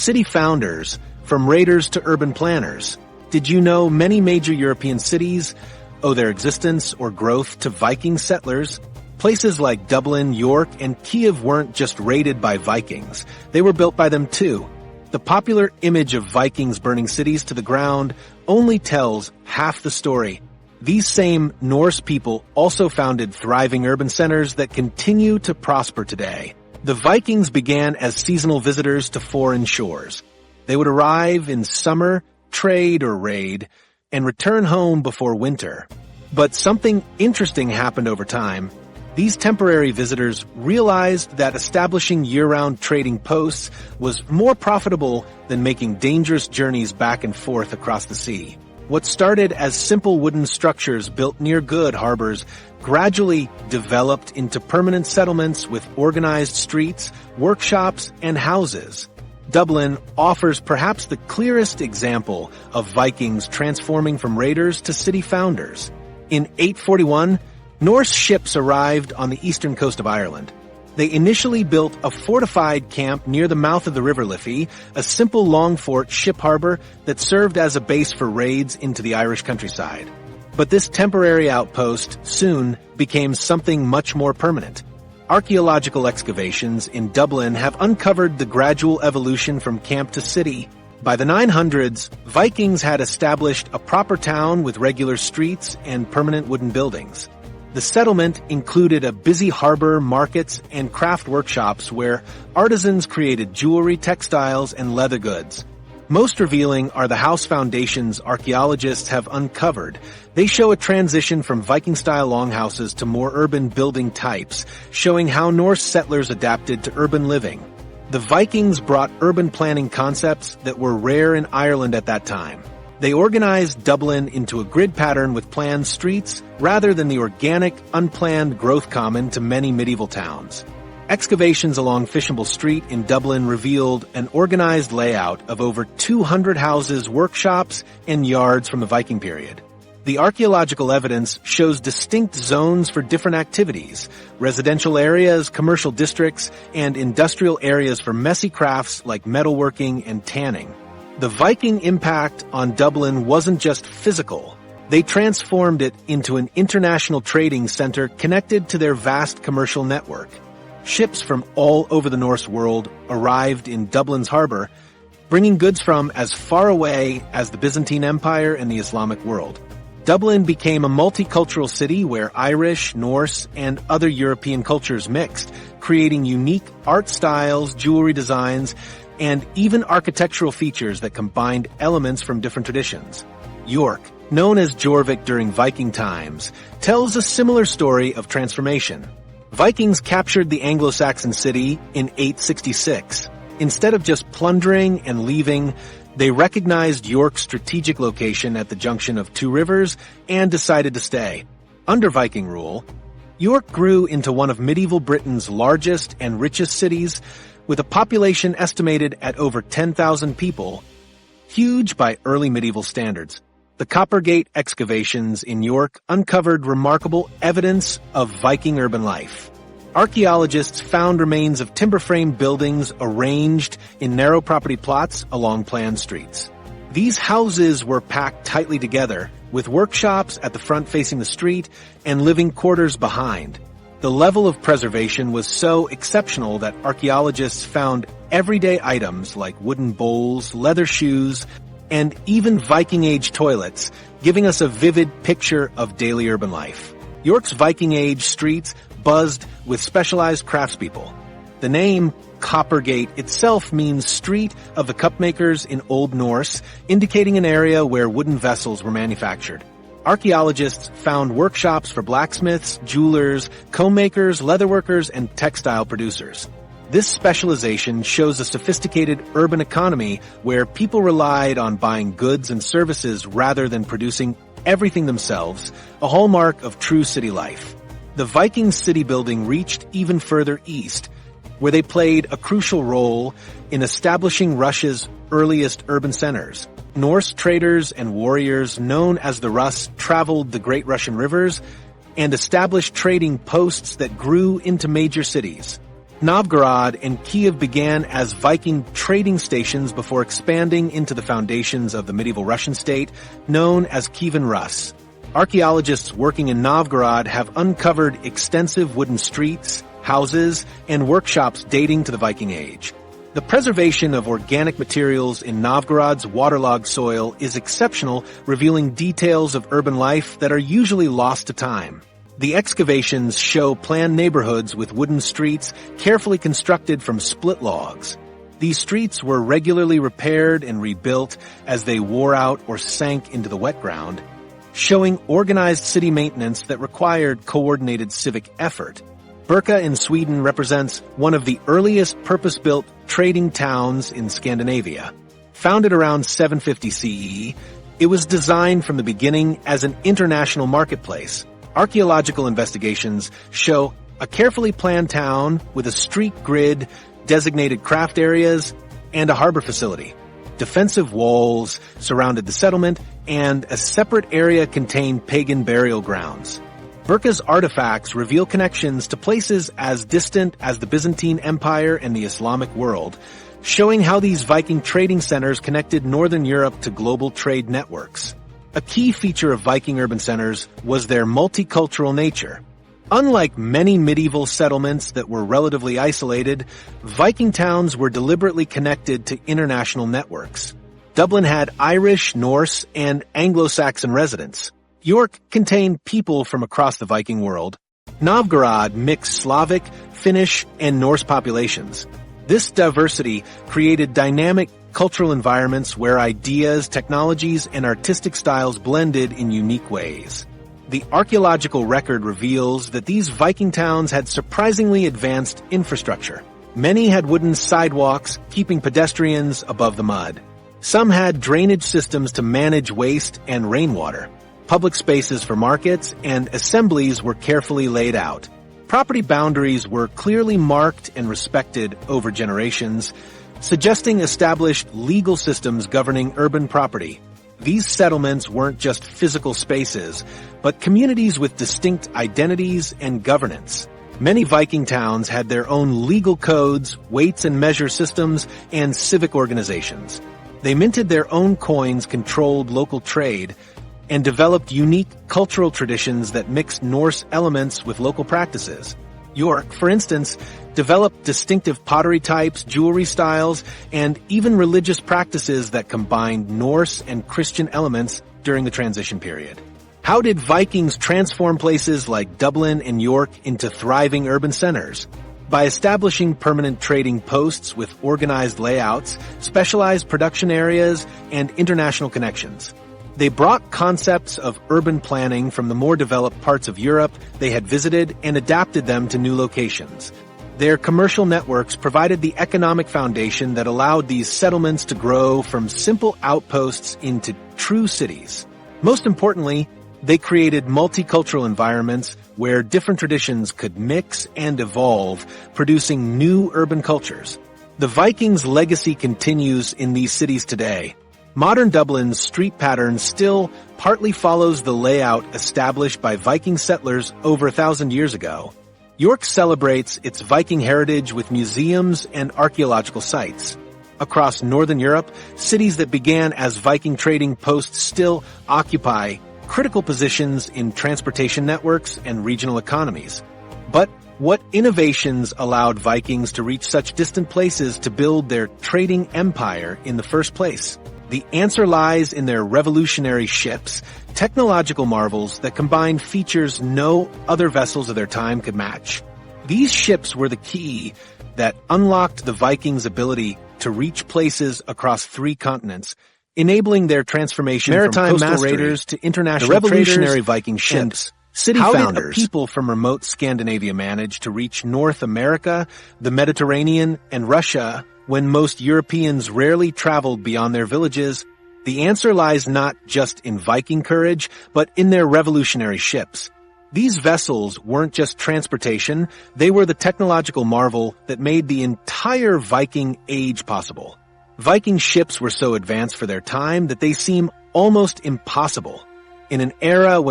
City founders, from raiders to urban planners. Did you know many major European cities owe their existence or growth to Viking settlers? Places like Dublin, York, and Kiev weren't just raided by Vikings. They were built by them too. The popular image of Vikings burning cities to the ground only tells half the story. These same Norse people also founded thriving urban centers that continue to prosper today. The Vikings began as seasonal visitors to foreign shores. They would arrive in summer, trade or raid, and return home before winter. But something interesting happened over time. These temporary visitors realized that establishing year-round trading posts was more profitable than making dangerous journeys back and forth across the sea. What started as simple wooden structures built near good harbors gradually developed into permanent settlements with organized streets, workshops, and houses. Dublin offers perhaps the clearest example of Vikings transforming from raiders to city founders. In 841, Norse ships arrived on the eastern coast of Ireland. They initially built a fortified camp near the mouth of the River Liffey, a simple long fort ship harbor that served as a base for raids into the Irish countryside. But this temporary outpost soon became something much more permanent. Archaeological excavations in Dublin have uncovered the gradual evolution from camp to city. By the 900s, Vikings had established a proper town with regular streets and permanent wooden buildings. The settlement included a busy harbor, markets, and craft workshops where artisans created jewelry, textiles, and leather goods. Most revealing are the house foundations archaeologists have uncovered. They show a transition from Viking-style longhouses to more urban building types, showing how Norse settlers adapted to urban living. The Vikings brought urban planning concepts that were rare in Ireland at that time. They organized Dublin into a grid pattern with planned streets rather than the organic, unplanned growth common to many medieval towns. Excavations along Fishamble Street in Dublin revealed an organized layout of over 200 houses, workshops, and yards from the Viking period. The archaeological evidence shows distinct zones for different activities: residential areas, commercial districts, and industrial areas for messy crafts like metalworking and tanning. The Viking impact on Dublin wasn't just physical. They transformed it into an international trading center connected to their vast commercial network. Ships from all over the Norse world arrived in Dublin's harbor, bringing goods from as far away as the Byzantine Empire and the Islamic world. Dublin became a multicultural city where Irish, Norse, and other European cultures mixed, creating unique art styles, jewelry designs, and even architectural features that combined elements from different traditions. York, known as Jorvik during Viking times, tells a similar story of transformation. Vikings captured the Anglo-Saxon city in 866. Instead of just plundering and leaving, they recognized York's strategic location at the junction of two rivers and decided to stay. Under Viking rule, York grew into one of medieval Britain's largest and richest cities, with a population estimated at over 10,000 people, huge by early medieval standards. The Coppergate excavations in York uncovered remarkable evidence of Viking urban life. Archaeologists found remains of timber-framed buildings arranged in narrow property plots along planned streets. These houses were packed tightly together, with workshops at the front facing the street and living quarters behind. The level of preservation was so exceptional that archaeologists found everyday items like wooden bowls, leather shoes, and even Viking-age toilets, giving us a vivid picture of daily urban life. York's Viking-age streets buzzed with specialized craftspeople. The name Coppergate itself means Street of the Cupmakers in Old Norse, indicating an area where wooden vessels were manufactured. Archaeologists found workshops for blacksmiths, jewelers, comb makers, leatherworkers, and textile producers. This specialization shows a sophisticated urban economy where people relied on buying goods and services rather than producing everything themselves, a hallmark of true city life. The Viking city building reached even further east, where they played a crucial role in establishing Russia's earliest urban centers. Norse traders and warriors known as the Rus traveled the great Russian rivers and established trading posts that grew into major cities. Novgorod and Kiev began as Viking trading stations before expanding into the foundations of the medieval Russian state, known as Kievan Rus. Archaeologists working in Novgorod have uncovered extensive wooden streets, houses, and workshops dating to the Viking Age. The preservation of organic materials in Novgorod's waterlogged soil is exceptional, revealing details of urban life that are usually lost to time. The excavations show planned neighborhoods with wooden streets carefully constructed from split logs. These streets were regularly repaired and rebuilt as they wore out or sank into the wet ground, showing organized city maintenance that required coordinated civic effort. Birka in Sweden represents one of the earliest purpose-built trading towns in Scandinavia. Founded around 750 CE, it was designed from the beginning as an international marketplace. Archaeological investigations show a carefully planned town with a street grid, designated craft areas, and a harbor facility. Defensive walls surrounded the settlement, and a separate area contained pagan burial grounds. Birka's artifacts reveal connections to places as distant as the Byzantine Empire and the Islamic world, showing how these Viking trading centers connected Northern Europe to global trade networks. A key feature of Viking urban centers was their multicultural nature. Unlike many medieval settlements that were relatively isolated, Viking towns were deliberately connected to international networks. Dublin had Irish, Norse, and Anglo-Saxon residents. York contained people from across the Viking world. Novgorod mixed Slavic, Finnish, and Norse populations. This diversity created dynamic cultural environments where ideas, technologies, and artistic styles blended in unique ways. The archaeological record reveals that these Viking towns had surprisingly advanced infrastructure. Many had wooden sidewalks, keeping pedestrians above the mud. Some had drainage systems to manage waste and rainwater. Public spaces for markets and assemblies were carefully laid out. Property boundaries were clearly marked and respected over generations, suggesting established legal systems governing urban property. These settlements weren't just physical spaces, but communities with distinct identities and governance. Many Viking towns had their own legal codes, weights and measure systems, and civic organizations. They minted their own coins, controlled local trade, and developed unique cultural traditions that mixed Norse elements with local practices. York, for instance, developed distinctive pottery types, jewelry styles, and even religious practices that combined Norse and Christian elements during the transition period. How did Vikings transform places like Dublin and York into thriving urban centers? By establishing permanent trading posts with organized layouts, specialized production areas, and international connections. They brought concepts of urban planning from the more developed parts of Europe they had visited and adapted them to new locations. Their commercial networks provided the economic foundation that allowed these settlements to grow from simple outposts into true cities. Most importantly, they created multicultural environments where different traditions could mix and evolve, producing new urban cultures. The Vikings' legacy continues in these cities today. Modern Dublin's street pattern still partly follows the layout established by Viking settlers over 1,000 years ago. York celebrates its Viking heritage with museums and archaeological sites. Across Northern Europe, cities that began as Viking trading posts still occupy critical positions in transportation networks and regional economies. But what innovations allowed Vikings to reach such distant places to build their trading empire in the first place? The answer lies in their revolutionary ships, technological marvels that combined features no other vessels of their time could match. These ships were the key that unlocked the Vikings' ability to reach places across 3 continents, enabling their transformation from coastal raiders to international traders. The revolutionary Viking ships. City founders. How did a people from remote Scandinavia manage to reach North America, the Mediterranean, and Russia when most Europeans rarely traveled beyond their villages? The answer lies not just in Viking courage, but in their revolutionary ships. These vessels weren't just transportation, they were the technological marvel that made the entire Viking age possible. Viking ships were so advanced for their time that they seem almost impossible. In an era when